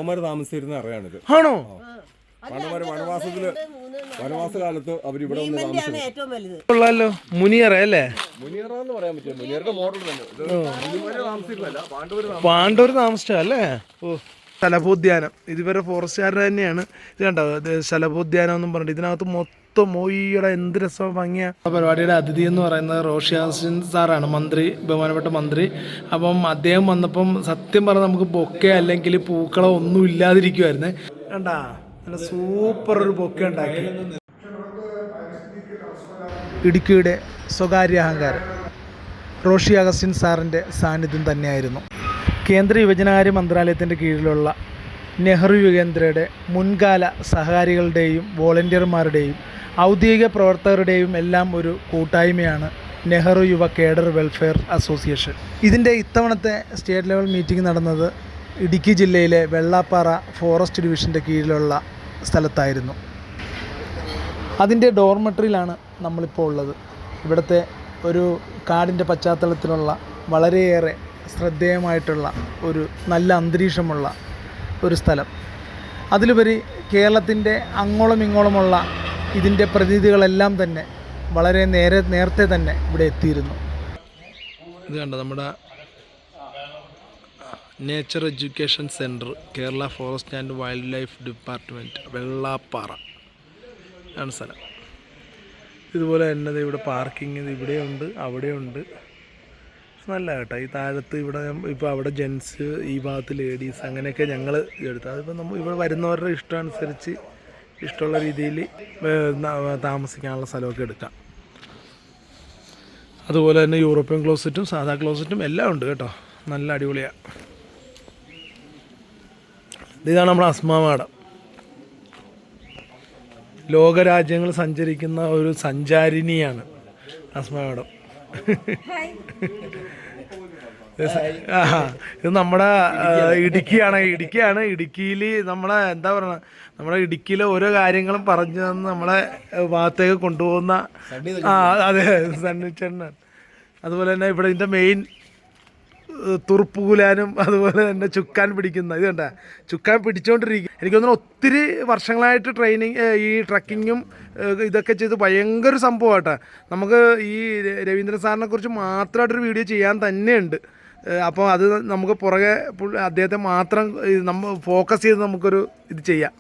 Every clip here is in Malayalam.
പാണ്ഡവന്മാർ താമസിച്ചിരുന്ന അറിയാണിത്. ആണോ? പാണ്ഡവന്മാർ വനവാസകാലത്ത് അവരിവിടെ ഒന്ന് കൊള്ളാലോ. മുനിയറ അല്ലേ? മുനിയറ എന്ന് പറയാൻ പറ്റില്ല, മുനിയറുടെ മോഡൽ തന്നെ. താമസിച്ചിരുന്നല്ല, പാണ്ഡവർ താമസിച്ചല്ലേ? ഓ, ശലഭോദ്യാനം ഇതിവരെ ഫോറസ്റ്റുകാരുടെ തന്നെയാണ്. ഇത് കണ്ടോ, ശലഭോദ്യാനം എന്നും പറഞ്ഞിട്ട് ഇതിനകത്ത് മൊത്തം മോയിയുടെ എന്ത് രസം ഭംഗിയാ. പരിപാടിയുടെ അതിഥി എന്ന് പറയുന്നത് റോഷി അഗസ്റ്റിൻ സാറാണ്, മന്ത്രി, ബഹുമാനപ്പെട്ട മന്ത്രി. അപ്പം അദ്ദേഹം വന്നപ്പം സത്യം പറഞ്ഞാൽ നമുക്ക് ബൊക്കെ അല്ലെങ്കിൽ പൂക്കളോ ഒന്നും ഇല്ലാതിരിക്കുമായിരുന്നേ. കണ്ടാ, നല്ല സൂപ്പർ ഒരു ബൊക്കെ ഉണ്ടാക്കി. ഇടുക്കിയുടെ സ്വകാര്യ അഹങ്കാരം റോഷി അഗസ്റ്റിൻ സാറിൻ്റെ സാന്നിധ്യം തന്നെയായിരുന്നു. കേന്ദ്ര യുവജനകാര്യ മന്ത്രാലയത്തിൻ്റെ കീഴിലുള്ള നെഹ്റു യുവകേന്ദ്രയുടെ മുൻകാല സഹകാരികളുടെയും വോളണ്ടിയർമാരുടെയും ഔദ്യോഗിക പ്രവർത്തകരുടെയും എല്ലാം ഒരു കൂട്ടായ്മയാണ് നെഹ്റു യുവ കേഡർ വെൽഫെയർ അസോസിയേഷൻ. ഇതിൻ്റെ ഇത്തവണത്തെ സ്റ്റേറ്റ് ലെവൽ മീറ്റിംഗ് നടന്നത് ഇടുക്കി ജില്ലയിലെ വെള്ളാപ്പാറ ഫോറസ്റ്റ് ഡിവിഷൻ്റെ കീഴിലുള്ള സ്ഥലത്തായിരുന്നു. അതിൻ്റെ ഡോർമെട്രിയിലാണ് നമ്മളിപ്പോൾ ഉള്ളത്. ഇവിടുത്തെ ഒരു കാടിൻ്റെ പശ്ചാത്തലത്തിലുള്ള വളരെയേറെ ശ്രദ്ധേയമായിട്ടുള്ള ഒരു നല്ല അന്തരീക്ഷമുള്ള ഒരു സ്ഥലം. അതിലുപരി കേരളത്തിൻ്റെ അങ്ങോളം ഇങ്ങോളമുള്ള ഇതിൻ്റെ പ്രതിനിധികളെല്ലാം തന്നെ വളരെ നേരത്തെ തന്നെ ഇവിടെ എത്തിയിരുന്നു. ഇത് കണ്ടോ, നമ്മുടെ nature education centre, Kerala forest and wild life department, Vellappara ആണ് സ്ഥലം. ഇതുപോലെ തന്നെ ഇവിടെ പാർക്കിംഗ് ഇവിടെയുണ്ട്, അവിടെയുണ്ട്. നല്ല കേട്ടോ. ഈ താഴത്ത് ഇവിടെ ഇപ്പോൾ അവിടെ ജെൻസ്, ഈ ഭാഗത്ത് ലേഡീസ്, അങ്ങനെയൊക്കെ ഞങ്ങൾ എടുത്തു. അതിപ്പോൾ നമ്മൾ ഇവിടെ വരുന്നവരുടെ ഇഷ്ടമനുസരിച്ച് ഇഷ്ടമുള്ള രീതിയിൽ താമസിക്കാനുള്ള സ്ഥലമൊക്കെ എടുക്കാം. അതുപോലെ തന്നെ യൂറോപ്യൻ ക്ലോസറ്റും സാധാ ക്ലോസറ്റും എല്ലാം ഉണ്ട് കേട്ടോ. നല്ല അടിപൊളിയാണ്. ഇതാണ് നമ്മുടെ അസ്മാമാടം. ലോകരാജ്യങ്ങൾ സഞ്ചരിക്കുന്ന ഒരു സഞ്ചാരിനിയാണ് അസ്മാമാടം. ഇത് നമ്മുടെ ഇടുക്കിയാണ്. ഇടുക്കിയിൽ നമ്മളെ എന്താ പറയുക, നമ്മുടെ ഇടുക്കിയിലെ ഓരോ കാര്യങ്ങളും പറഞ്ഞു തന്ന് നമ്മളെ ഭാഗത്തേക്ക് കൊണ്ടുപോകുന്ന അതെ സണ്ണിച്ചേട്ടനാണ്. അതുപോലെ തന്നെ ഇവിടെ ഇതിൻ്റെ മെയിൻ തുറുപ്പുകൂലാനും അതുപോലെ തന്നെ ചുക്കാൻ പിടിക്കുന്ന ഇത് കണ്ട, ചുക്കാൻ പിടിച്ചുകൊണ്ടിരിക്കും. എനിക്ക് തോന്നുന്നു ഒത്തിരി വർഷങ്ങളായിട്ട് ട്രെയിനിങ്, ഈ ട്രക്കിങ്ങും ഇതൊക്കെ ചെയ്ത് ഭയങ്കര സംഭവമാട്ടോ. നമുക്ക് ഈ രവീന്ദ്രൻ സാറിനെ കുറിച്ച് മാത്രമായിട്ടൊരു വീഡിയോ ചെയ്യാൻ തന്നെയുണ്ട്. അപ്പോൾ അത് നമുക്ക് പുറകെ അദ്ദേഹത്തെ മാത്രം നമ്മൾ ഫോക്കസ് ചെയ്ത് നമുക്കൊരു ഇത് ചെയ്യാം.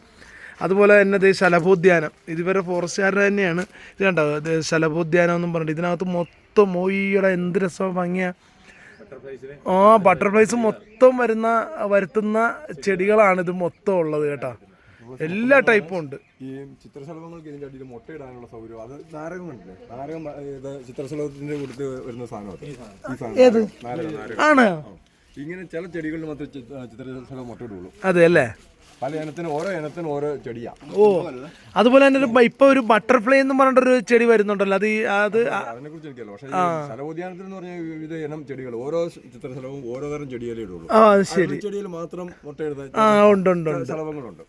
അതുപോലെ തന്നെ ഇത് ശലഭോദ്യാനം ഇതിവരെ ഫോറസ്റ്റുകാരുടെ തന്നെയാണ്. ഇത് കണ്ടോ, ശലഭോദ്യാനം എന്നും പറഞ്ഞിട്ട് ഇതിനകത്ത് മൊത്തം മോയിയുടെ എന്ത് രസം ഭംഗിയാണ്. ബട്ടർഫ്ലൈസ് മൊത്തം വരുത്തുന്ന ചെടികളാണ് ഇത് മൊത്തം ഉള്ളത് കേട്ടോ. എല്ലാ ടൈപ്പും ഉണ്ട്. ഈ ചിത്രശലഭങ്ങൾക്ക് ഇതിന്റെ അടിയിൽ മുട്ടയിടാനുള്ള സൗകര്യം, അത് നാരകം കണ്ടില്ലേ? നാരകം ചിത്രശലഭത്തിന്റെ കൊടുത്ത് വരുന്ന സാധനം ആണ്. ഇങ്ങനെ ചില ചെടികളിൽ മാത്രമേ ചിത്രശലഭം മുട്ടയിടുള്ളൂ. അതെ അല്ലേ? പല ഇനത്തിനും ഓരോ ചെടിയാ. ഓ, അതുപോലെ തന്നെ ഇപ്പൊ ഒരു ബട്ടർഫ്ലൈ എന്ന് പറഞ്ഞിട്ടൊരു ചെടി വരുന്നുണ്ടല്ലോ, അത് അതിനെ കുറിച്ച് എനിക്കല്ലോ. പക്ഷേ ശലഭോദ്യാനത്തിൽ എന്ന് പറഞ്ഞാൽ വിവിധ ഇനം ചെടികൾ, ഓരോ ചിത്രശലഭവും ഓരോ തരം ചെടികളേ ഇടുള്ളൂ. ശരി, ചെടിയിൽ മാത്രം മുട്ടയിടുന്ന ശലഭങ്ങളുണ്ട്.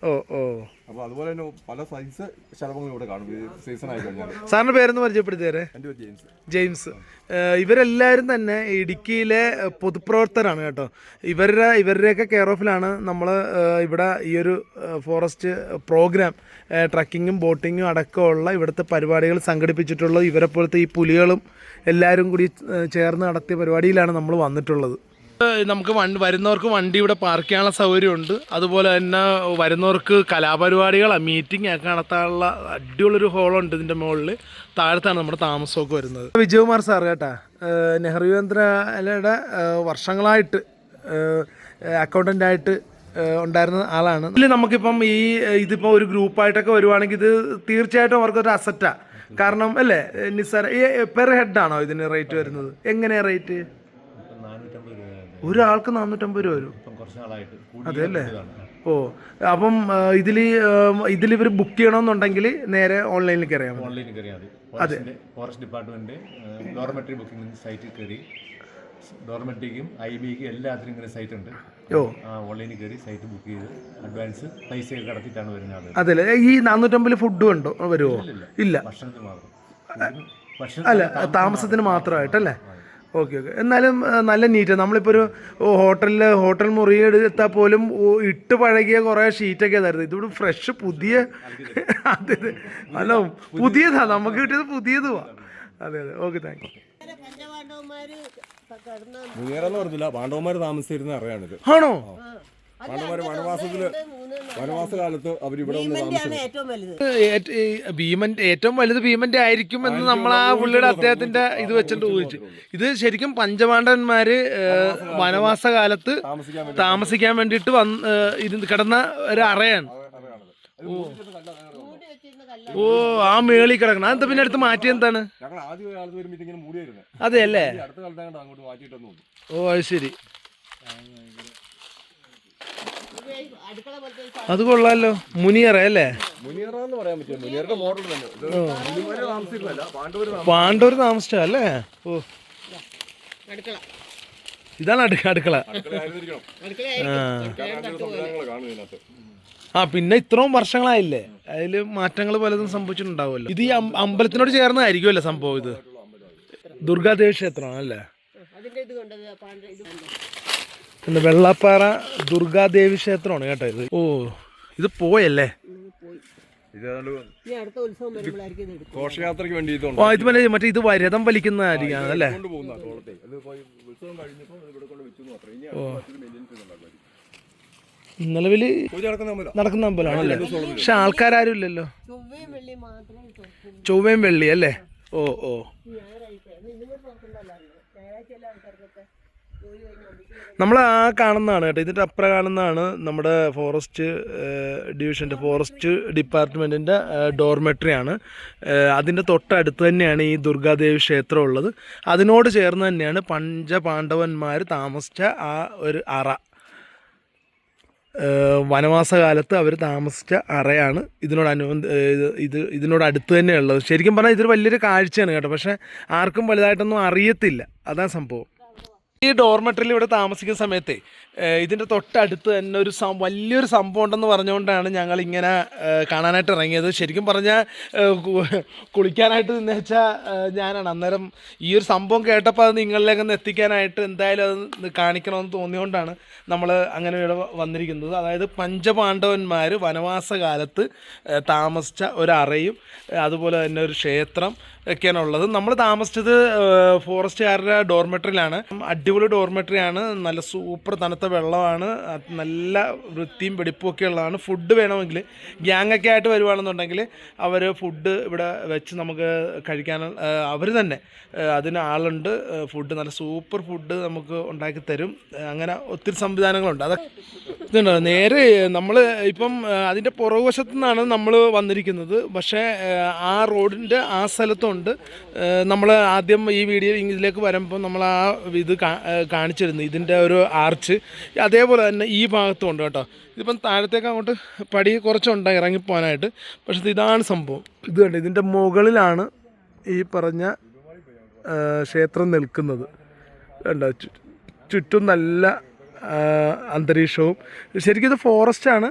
അപ്പൊ അതുപോലെ തന്നെ പല സൈസ് ശലഭങ്ങൾ ഇവിടെ കാണും സീസൺ ആയി കഴിഞ്ഞാൽ. സാറിന്റെ പേരെന്ന് പരിചയപ്പെടുത്തിയേ? എൻ്റെ പേര് ജെയിംസ്. ഇവരെല്ലാവരും തന്നെ ഇടുക്കിയിലെ പൊതുപ്രവർത്തകരാണ് കേട്ടോ. ഇവരുടെയൊക്കെ കെയർ ഓഫിലാണ് നമ്മൾ ഇവിടെ ഈ ഒരു ഫോറസ്റ്റ് പ്രോഗ്രാം, ട്രക്കിങ്ങും ബോട്ടിങ്ങും അടക്കമുള്ള ഇവിടുത്തെ പരിപാടികൾ സംഘടിപ്പിച്ചിട്ടുള്ളത്. ഇവരെ പോലത്തെ ഈ പുലികളും എല്ലാവരും കൂടി ചേർന്ന് നടത്തിയ പരിപാടിയിലാണ് നമ്മൾ വന്നിട്ടുള്ളത്. നമുക്ക് വരുന്നവർക്ക് വണ്ടി ഇവിടെ പാർക്ക് ചെയ്യാനുള്ള സൗകര്യമുണ്ട്. അതുപോലെ തന്നെ വരുന്നവർക്ക് കലാപരിപാടികൾ, മീറ്റിംഗ് ഒക്കെ നടത്താനുള്ള അടിപൊളിയൊരു ഹോളുണ്ട് ഇതിൻ്റെ മുകളിൽ. താഴത്താണ് നമ്മുടെ താമസമൊക്കെ വരുന്നത്. വിജയകുമാർ സാർ കേട്ടാ, നെഹ്റു യുവകേന്ദ്രയുടെ വർഷങ്ങളായിട്ട് അക്കൗണ്ടൻ്റായിട്ട് ഉണ്ടായിരുന്ന ആളാണ്. ഇതിൽ നമുക്കിപ്പം ഇതിപ്പോൾ ഒരു ഗ്രൂപ്പായിട്ടൊക്കെ വരുവാണെങ്കിൽ ഇത് തീർച്ചയായിട്ടും അവർക്കൊരു അസറ്റാണ്. കാരണം അല്ലേ നിസാർ, പെർ ഹെഡാണോ ഇതിന് റേറ്റ് വരുന്നത്? എങ്ങനെയാണ് റേറ്റ്? ഒരാൾക്ക് 450 രൂപ വരും. അതെ അല്ലേ? ഓ, അപ്പം ഇതിലിവർ ബുക്ക് ചെയ്യണമെന്നുണ്ടെങ്കിൽ നേരെ ഓൺലൈനിൽ കയറിയാൽ മതി. അതെ, ഫോറസ്റ്റ് ഡിപ്പാർട്ട്മെന്റ് ഡോർമെട്രി ബുക്കിംഗ് സൈറ്റിൽ കയറി ഡോർമെട്രിക്കും IBക്കും എല്ലാത്തിനും ഇങ്ങനെ സൈറ്റ് ഉണ്ട്. ഓൺലൈനിൽ കയറി സൈറ്റ് ബുക്ക് ചെയ്ത് അഡ്വാൻസ് പൈസ കടത്തിയിട്ടാണ് വരുന്നത്. അതെ, ഈ 450 ഫുഡും ഉണ്ടോ? വരുമോ? ഇല്ല, ഭക്ഷണത്തിന് മാത്രം. അല്ല, താമസത്തിന് മാത്രമായിട്ടല്ലേ? Okay okay. എന്നാലും നല്ല നീറ്റാണ്. നമ്മളിപ്പോൾ ഒരു ഹോട്ടൽ മുറി എടുത്താൽ പോലും ഇട്ട് പഴകിയ കുറേ ഷീറ്റൊക്കെ തരുന്നത്. ഇതിവിടെ ഫ്രഷ് പുതിയ അതെ അതെ അല്ല പുതിയതാണ് നമുക്ക് കിട്ടിയത് പുതിയതുമാണ്. അതെ അതെ ഓക്കെ താങ്ക് യു. മുനിയറെന്ന് പറഞ്ഞില്ല, പാണ്ഡവന്മാർ താമസിച്ചിരുന്ന അറിയാണിത്. ആണോ? പാണ്ഡവന്മാർ വനവാസകാലത്ത് അവരിവിടെ വന്ന് താമസിച്ചു. ഏറ്റവും വലുത് ഭീമന്റെ ആയിരിക്കും എന്ന് നമ്മൾ ആ പുള്ളിയുടെ അദ്ദേഹത്തിന്റെ ഇത് വെച്ചിട്ട് ഊഹിച്ചു. ഇത് ശരിക്കും പഞ്ചപാണ്ഡവന്മാര് വനവാസ കാലത്ത് താമസിക്കാൻ വേണ്ടിയിട്ട് കിടന്ന ഒരു അറയാണ്. ഓ ആ മേളി കിടക്കണം. അതെന്താ പിന്നെ അടുത്ത് മാറ്റി എന്താണ്? അതെ അല്ലേ? ഓ അത് ശരി. അത് കൊള്ളാലോ. മുനിയറ അല്ലേ? പാണ്ഡവര് താമസിച്ചല്ലേ? ഓ ഇതാണ് അടുക്കള. ആ പിന്നെ ഇത്രയും വർഷങ്ങളായില്ലേ, അതില് മാറ്റങ്ങൾ പലതും സംഭവിച്ചിട്ടുണ്ടാവുമല്ലോ. ഇത് ഈ അമ്പലത്തിനോട് ചേർന്നതായിരിക്കുമല്ലേ സംഭവം? ഇത് ദുർഗാദേവി ക്ഷേത്രമാണ് അല്ലേ? വെള്ളാപ്പാറ ദുർഗാദേവി ക്ഷേത്രമാണ് കേട്ടോ ഇത്. ഓ ഇത് പോയല്ലേ? ഘോഷയാത്രയ്ക്ക് വേണ്ടി ഇത് മറ്റേ ഇത് വരതം വലിക്കുന്നതായിരിക്കും അല്ലേ? നിലവില് നടക്കുന്ന അമ്പലമാണല്ലേ? പക്ഷെ ആൾക്കാരും ഇല്ലല്ലോ. ചൊവ്വയും വെള്ളി അല്ലേ? ഓ ഓ നമ്മൾ ആ കാണുന്നതാണ് കേട്ടോ. ഇതിൻ്റെ അപ്പുറം കാണുന്നതാണ് നമ്മുടെ ഫോറസ്റ്റ് ഡിവിഷൻ്റെ ഫോറസ്റ്റ് ഡിപ്പാർട്ട്മെൻറ്റിൻ്റെ ഡോർമെട്രി ആണ്. അതിൻ്റെ തൊട്ടടുത്ത് തന്നെയാണ് ഈ ദുർഗാദേവി ക്ഷേത്രം ഉള്ളത്. അതിനോട് ചേർന്ന് തന്നെയാണ് പഞ്ചപാണ്ഡവന്മാർ താമസിച്ച ആ ഒരു അറ. വനവാസകാലത്ത് അവർ താമസിച്ച അറയാണ് ഇതിനോട് അടുത്ത് തന്നെയുള്ളത്. ശരിക്കും പറഞ്ഞാൽ ഇതൊരു വലിയൊരു കാഴ്ചയാണ് കേട്ടോ. പക്ഷേ ആർക്കും വലുതായിട്ടൊന്നും അറിയത്തില്ല, അതാണ് സംഭവം. ഈ ഡോർമെട്രിയിൽ ഇവിടെ താമസിക്കുന്ന സമയത്ത് ഇതിൻ്റെ തൊട്ടടുത്ത് തന്നെ വലിയൊരു സംഭവം ഉണ്ടെന്ന് പറഞ്ഞുകൊണ്ടാണ് ഞങ്ങൾ ഇങ്ങനെ കാണാനായിട്ട് ഇറങ്ങിയത്. ശരിക്കും പറഞ്ഞാൽ കുളിക്കാനായിട്ട് നിന്ന് വെച്ചാൽ ഞാനാണ്. അന്നേരം ഈ ഒരു സംഭവം കേട്ടപ്പോൾ അത് നിങ്ങളിലേക്ക് ഒന്ന് എത്തിക്കാനായിട്ട് എന്തായാലും അത് കാണിക്കണമെന്ന് തോന്നിയോണ്ടാണ് നമ്മൾ അങ്ങനെ ഇവിടെ വന്നിരിക്കുന്നത്. അതായത് പഞ്ചപാണ്ഡവന്മാർ വനവാസകാലത്ത് താമസിച്ച ഒരു അറയും അതുപോലെ തന്നെ ഒരു ക്ഷേത്രം ഒക്കെയാണ് ഉള്ളത്. നമ്മൾ താമസിച്ചത് ഫോറസ്റ്റുകാരുടെ ഡോർമെട്രിയിലാണ്. അടിപൊളി ഡോർമെട്രിയാണ്. നല്ല സൂപ്പർ തണുത്ത വെള്ളമാണ്. നല്ല വൃത്തിയും വെടിപ്പും ഒക്കെ ഉള്ളതാണ്. ഫുഡ് വേണമെങ്കിൽ ഗ്യാങ്ങൊക്കെ ആയിട്ട് വരുവാണെന്നുണ്ടെങ്കിൽ അവർ ഫുഡ് ഇവിടെ വെച്ച് നമുക്ക് കഴിക്കാൻ അവർ തന്നെ അതിന് ആളുണ്ട്. ഫുഡ് നല്ല സൂപ്പർ ഫുഡ് നമുക്ക് ഉണ്ടാക്കി തരും. അങ്ങനെ ഒത്തിരി സംവിധാനങ്ങളുണ്ട്. അതൊക്കെ ഇതുണ്ടോ നേരെ നമ്മൾ ഇപ്പം അതിൻ്റെ പുറകുവശത്തു നിന്നാണ് നമ്മൾ വന്നിരിക്കുന്നത്. പക്ഷേ ആ റോഡിൻ്റെ ആ സ്ഥലത്തുണ്ട്. നമ്മൾ ആദ്യം ഈ വീഡിയോ ഇതിലേക്ക് വരുമ്പോൾ നമ്മൾ ആ ഇത് കാണിച്ചിരുന്നു ഇതിൻ്റെ ഒരു ആർച്ച്. അതേപോലെ തന്നെ ഈ ഭാഗത്തും ഉണ്ട് കേട്ടോ. ഇതിപ്പം താഴത്തേക്ക് അങ്ങോട്ട് പടി കുറച്ചുണ്ട് ഇറങ്ങിപ്പോകാനായിട്ട്. പക്ഷേ ഇതാണ് സംഭവം. ഇത് കണ്ട് ഇതിൻ്റെ മുകളിലാണ് ഈ പറഞ്ഞ ക്ഷേത്രം നിൽക്കുന്നത്. കണ്ടോ ചുറ്റും നല്ല അന്തരീക്ഷവും. ശരിക്കും ഇത് ഫോറസ്റ്റാണ്,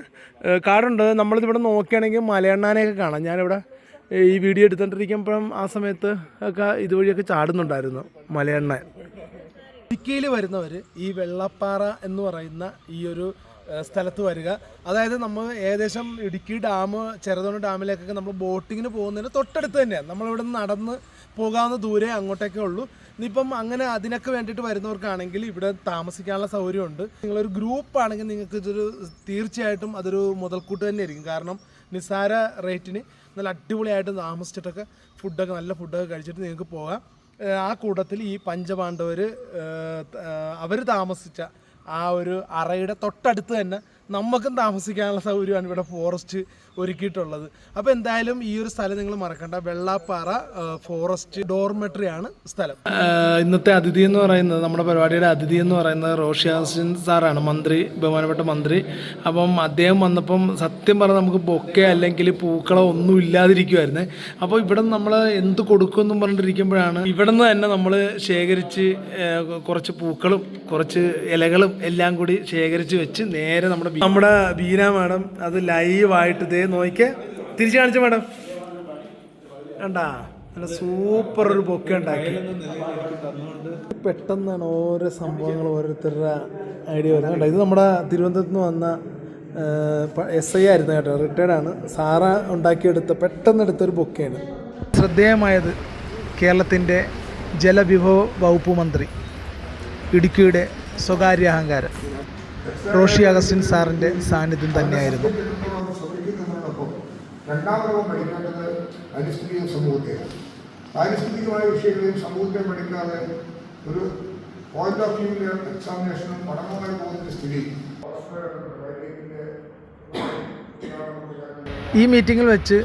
കാടുണ്ട്. നമ്മളിതിവിടെ നോക്കുകയാണെങ്കിൽ മലയണ്ണാനെയൊക്കെ കാണാം. ഞാനിവിടെ ഈ വീഡിയോ എടുത്തുകൊണ്ടിരിക്കുമ്പോഴും ആ സമയത്ത് ഒക്കെ ഇതുവഴിയൊക്കെ ചാടുന്നുണ്ടായിരുന്നു മലയണ്ണൻ. ഇടുക്കിയിൽ വരുന്നവർ ഈ വെള്ളപ്പാറ എന്ന് പറയുന്ന ഈ ഒരു സ്ഥലത്ത് വരിക. അതായത് നമ്മൾ ഏകദേശം ഇടുക്കി ഡാം, ചെറുതോണി ഡാമിലേക്കൊക്കെ നമ്മൾ ബോട്ടിങ്ങിന് പോകുന്നതിന് തൊട്ടടുത്ത് തന്നെയാണ്. നമ്മളിവിടെ നിന്ന് നടന്ന് പോകാവുന്ന ദൂരെ അങ്ങോട്ടേക്കേ ഉള്ളൂ. ഇനിയിപ്പം അങ്ങനെ അതിനൊക്കെ വേണ്ടിയിട്ട് വരുന്നവർക്കാണെങ്കിൽ ഇവിടെ താമസിക്കാനുള്ള സൗകര്യമുണ്ട്. നിങ്ങളൊരു ഗ്രൂപ്പാണെങ്കിൽ നിങ്ങൾക്ക് ഇതൊരു തീർച്ചയായിട്ടും അതൊരു മുതൽക്കൂട്ട് തന്നെയായിരിക്കും. കാരണം നിസ്സാര റേറ്റിന് നല്ല അടിപൊളിയായിട്ട് താമസിച്ചിട്ടൊക്കെ നല്ല ഫുഡൊക്കെ കഴിച്ചിട്ട് നിങ്ങൾക്ക് പോകാം. ആ കൂട്ടത്തിൽ ഈ പഞ്ചപാണ്ഡവർ അവർ താമസിച്ച ആ ഒരു അറയുടെ തൊട്ടടുത്ത് തന്നെ നമുക്കും താമസിക്കാനുള്ള സൗകര്യമാണ് ഇവിടെ ഫോറസ്റ്റ് ഒരുക്കിയിട്ടുള്ളത്. അപ്പോൾ എന്തായാലും ഈ ഒരു സ്ഥലം നിങ്ങൾ മറക്കണ്ട. വെള്ളാപ്പാറ ഫോറസ്റ്റ് ഡോർമെട്രി ആണ് സ്ഥലം. ഇന്നത്തെ അതിഥി എന്ന് പറയുന്നത്, നമ്മുടെ പരിപാടിയുടെ അതിഥി എന്ന് പറയുന്നത് റോഷിയാസിൻ സാറാണ്, ബഹുമാനപ്പെട്ട മന്ത്രി. അപ്പം അദ്ദേഹം വന്നപ്പം സത്യം പറഞ്ഞാൽ നമുക്ക് ബൊക്കെ അല്ലെങ്കിൽ പൂക്കളോ ഒന്നും ഇല്ലാതിരിക്കുമായിരുന്നേ. അപ്പോൾ ഇവിടെ നമ്മൾ എന്ത് കൊടുക്കുമെന്നും പറഞ്ഞിട്ടിരിക്കുമ്പോഴാണ് ഇവിടെ നിന്ന് തന്നെ നമ്മൾ ശേഖരിച്ച് കുറച്ച് പൂക്കളും കുറച്ച് ഇലകളും എല്ലാം കൂടി ശേഖരിച്ച് വെച്ച് നേരെ നമ്മുടെ ബീന മാഡം അത് ലൈവായിട്ട് ഇതേ നോക്കിയേ തിരിച്ചു കാണിച്ച മാഡം കണ്ടാ നല്ല സൂപ്പർ ഒരു ബൊക്കെ ഉണ്ടാക്കി. പെട്ടെന്നാണ് ഓരോ സംഭവങ്ങൾ ഓരോരുത്തരുടെ ഐഡിയ വരുന്നത് കേട്ടോ. ഇത് നമ്മുടെ തിരുവനന്തപുരത്ത് നിന്ന് വന്ന SI ആയിരുന്നു കേട്ടോ, റിട്ടയർഡാണ്. സാറ ഉണ്ടാക്കിയെടുത്ത പെട്ടെന്നെടുത്തൊരു ബൊക്കെയാണ്. ശ്രദ്ധേയമായത് കേരളത്തിൻ്റെ ജലവിഭവ വകുപ്പ് മന്ത്രി, ഇടുക്കിയുടെ സ്വകാര്യ അഹങ്കാരം റോഷി അഗസ്റ്റിൻ സാറിൻ്റെ സാന്നിധ്യം തന്നെയായിരുന്നു. രണ്ടാമത് പഠിക്കേണ്ടത് പാരിസ്ഥിതിക സമൂഹത്തെയാണ്. പാരിസ്ഥിതികമായ വിഷയങ്ങളെയും സമൂഹത്തെയും പഠിക്കാതെ ഒരു പോയിന്റ് ഓഫ് വ്യൂവിലെ എക്സാമിനേഷനും പഠനവുമായി പോകുന്ന സ്ഥിതി. ഈ മീറ്റിങ്ങിൽ വെച്ച്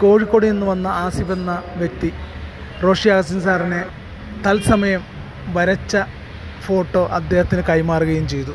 കോഴിക്കോട് നിന്ന് വന്ന ആസിഫ് എന്ന വ്യക്തി റോഷി അഗസ്റ്റിൻ സാറിനെ തത്സമയം വരച്ച ഫോട്ടോ അദ്ദേഹത്തിന് കൈമാറുകയും ചെയ്തു.